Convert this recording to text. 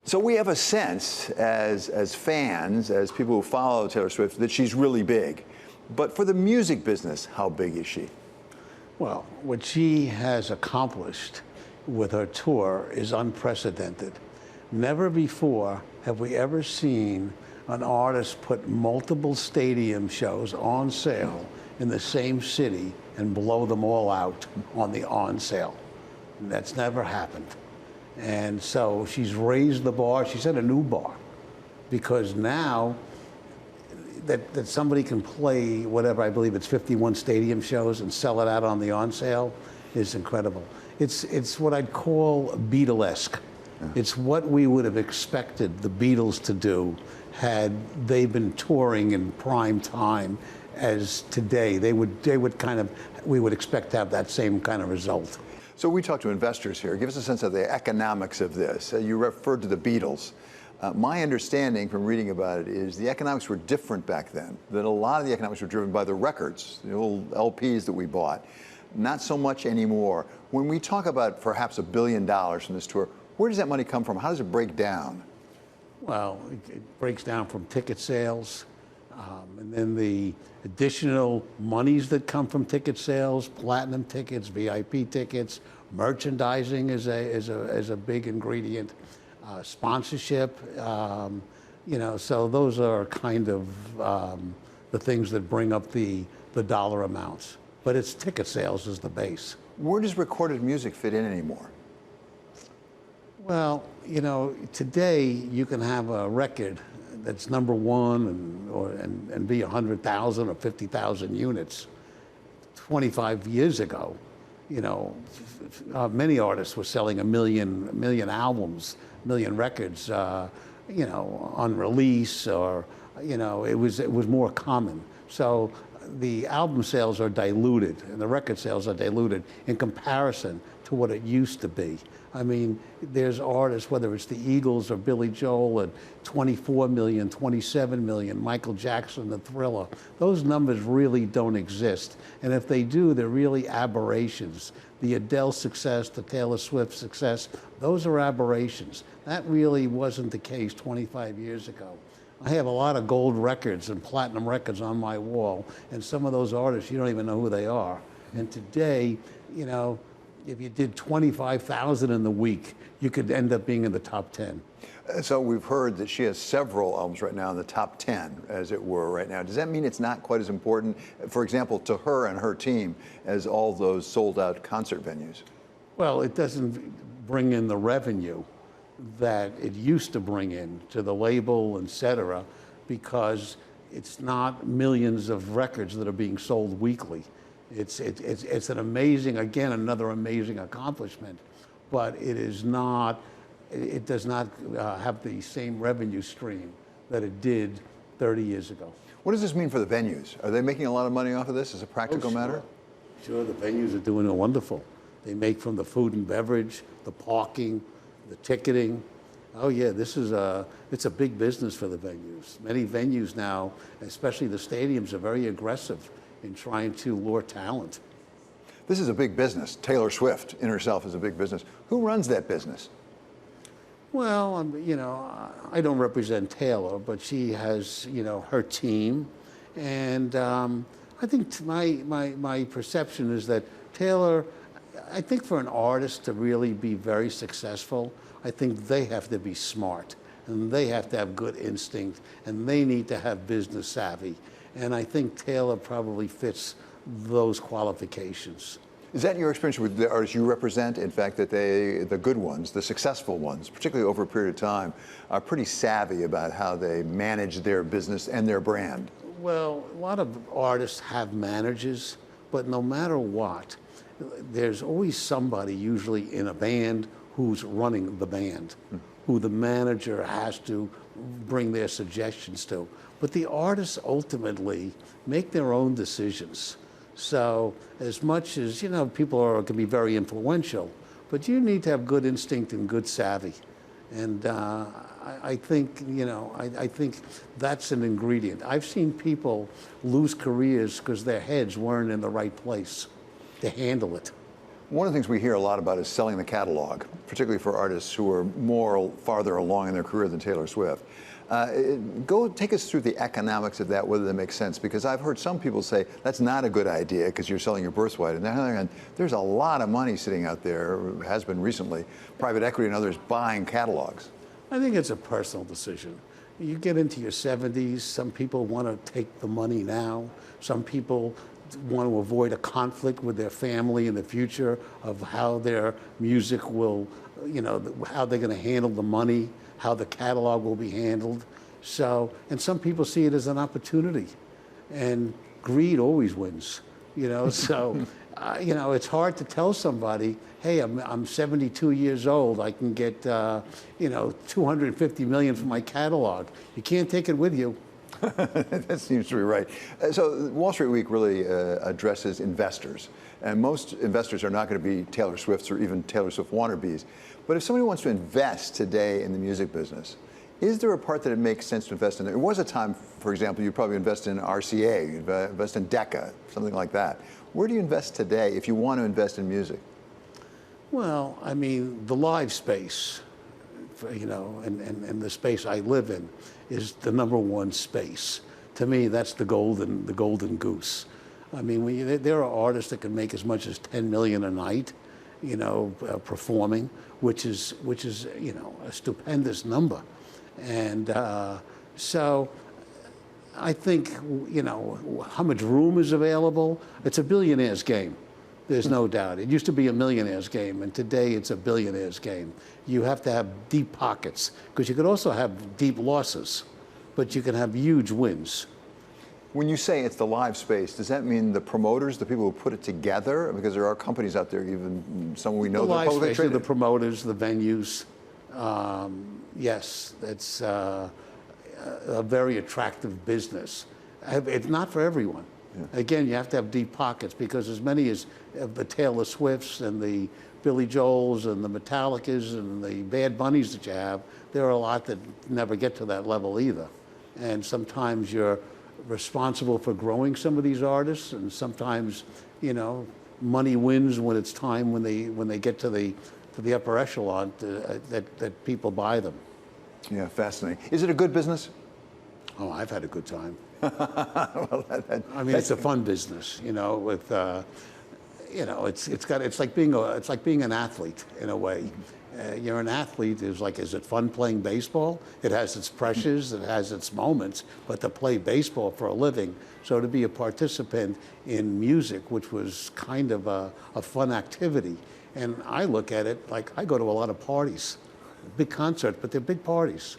So we have a sense as fans, as people who follow Taylor Swift, that she's really big. But for the music business, how big is she? Well, what she has accomplished with her tour is unprecedented. Never before have we ever seen an artist put multiple stadium shows on sale in the same city and blow them all out on the on sale. That's never happened. And so she's raised the bar. She set a new bar because now that somebody can play whatever, I believe it's 51 stadium shows and sell it out on the on sale is incredible. It's what I'd call Beatlesque. Yeah. It's what we would have expected the Beatles to do had they been touring in prime time as today. We would expect to have that same kind of result. So we talk to investors here. Give us a sense of the economics of this. You referred to the Beatles. My understanding from reading about it is the economics were different back then. That a lot of the economics were driven by the records, the old LPs that we bought. Not so much anymore. When we talk about perhaps $1 billion from this tour, where does that money come from? How does it break down? Well, it breaks down from ticket sales, and then the additional monies that come from ticket sales, platinum tickets, VIP tickets, merchandising is a big ingredient, sponsorship, so those are kind of the things that bring up the dollar amounts. But it's ticket sales is the base. Where does recorded music fit in anymore? Well, today you can have a record that's number one and be 100,000 or 50,000 units. 25 years ago, many artists were selling a million albums, a million records, on release, or it was more common. So the album sales are diluted and the record sales are diluted in comparison to what it used to be. I mean, there's artists, whether it's the Eagles or Billy Joel, at 24 million, 27 million, Michael Jackson, the Thriller. Those numbers really don't exist. And if they do, they're really aberrations. The Adele success, the Taylor Swift success, those are aberrations. That really wasn't the case 25 years ago. I have a lot of gold records and platinum records on my wall, and some of those artists, you don't even know who they are. And today, if you did 25,000 in the week, you could end up being in the top 10. So we've heard that she has several albums right now in the top 10, as it were, right now. Does that mean it's not quite as important, for example, to her and her team as all those sold-out concert venues? Well, it doesn't bring in the revenue that it used to bring in to the label, et cetera, because it's not millions of records that are being sold weekly. It's an amazing, again, another amazing accomplishment, but it does not have the same revenue stream that it did 30 years ago. What does this mean for the venues? Are they making a lot of money off of this as a practical matter? Sure, the venues are doing wonderful. They make from the food and beverage, the parking, the ticketing. Oh yeah, it's a big business for the venues. Many venues now, especially the stadiums, are very aggressive in trying to lure talent. This is a big business. Taylor Swift in herself is a big business. Who runs that business? Well, I don't represent Taylor, but she has, her team. And I think my perception is that Taylor, I think for an artist to really be very successful, I think they have to be smart and they have to have good instinct and they need to have business savvy. And I think Taylor probably fits those qualifications. Is that your experience with the artists you represent? In fact, that the good ones, the successful ones, particularly over a period of time, are pretty savvy about how they manage their business and their brand? Well, a lot of artists have managers, but no matter what, there's always somebody, usually in a band, who's running the band, who the manager has to bring their suggestions to. But the artists ultimately make their own decisions. So as much as, people can be very influential, but you need to have good instinct and good savvy. And I think, I think that's an ingredient. I've seen people lose careers because their heads weren't in the right place to handle it. One of the things we hear a lot about is selling the catalog, particularly for artists who are farther along in their career than Taylor Swift. Go take us through the economics of that, whether that makes sense, because I've heard some people say that's not a good idea because you're selling your birthright. And on the other hand, there's a lot of money sitting out there, has been recently, private equity and others buying catalogs. I think it's a personal decision. You get into your 70s, some people want to take the money now. Some people want to avoid a conflict with their family in the future of how their music will, how they're going to handle the money, how the catalog will be handled. So, and some people see it as an opportunity, and greed always wins, so, it's hard to tell somebody, hey, I'm 72 years old, I can get, 250 million for my catalog. You can't take it with you. That seems to be right. So Wall Street Week really addresses investors. And most investors are not going to be Taylor Swifts or even Taylor Swift wannabes. But if somebody wants to invest today in the music business, is there a part that it makes sense to invest in? There was a time, for example, you'd probably invest in RCA, you'd invest in Decca, something like that. Where do you invest today if you want to invest in music? Well, I mean, the live space, and the space I live in is the #1 space. To me, that's the golden goose. I mean, there are artists that can make as much as 10 million a night, performing, which is a stupendous number. And so I think, how much room is available? It's a billionaire's game. There's no doubt. It used to be a millionaire's game, and today it's a billionaire's game. You have to have deep pockets, because you could also have deep losses, but you can have huge wins. When you say it's the live space, does that mean the promoters, the people who put it together? Because there are companies out there, even some we know, The live publicly space are traded. the promoters, the venues. Yes, it's a very attractive business. It's not for everyone. Yeah. Again, you have to have deep pockets, because as many as the Taylor Swifts and the Billy Joels and the Metallicas and the Bad Bunnies that you have, there are a lot that never get to that level either. And sometimes you're responsible for growing some of these artists, and sometimes, money wins when it's time, when they get to the upper echelon, that people buy them. Yeah, fascinating. Is it a good business? Oh, I've had a good time. Well, it's a fun business, with, it's like being an athlete in a way. You're an athlete, is it fun playing baseball? It has its pressures, it has its moments, but to play baseball for a living, so to be a participant in music, which was kind of a fun activity. And I look at it like I go to a lot of parties, big concerts, but they're big parties.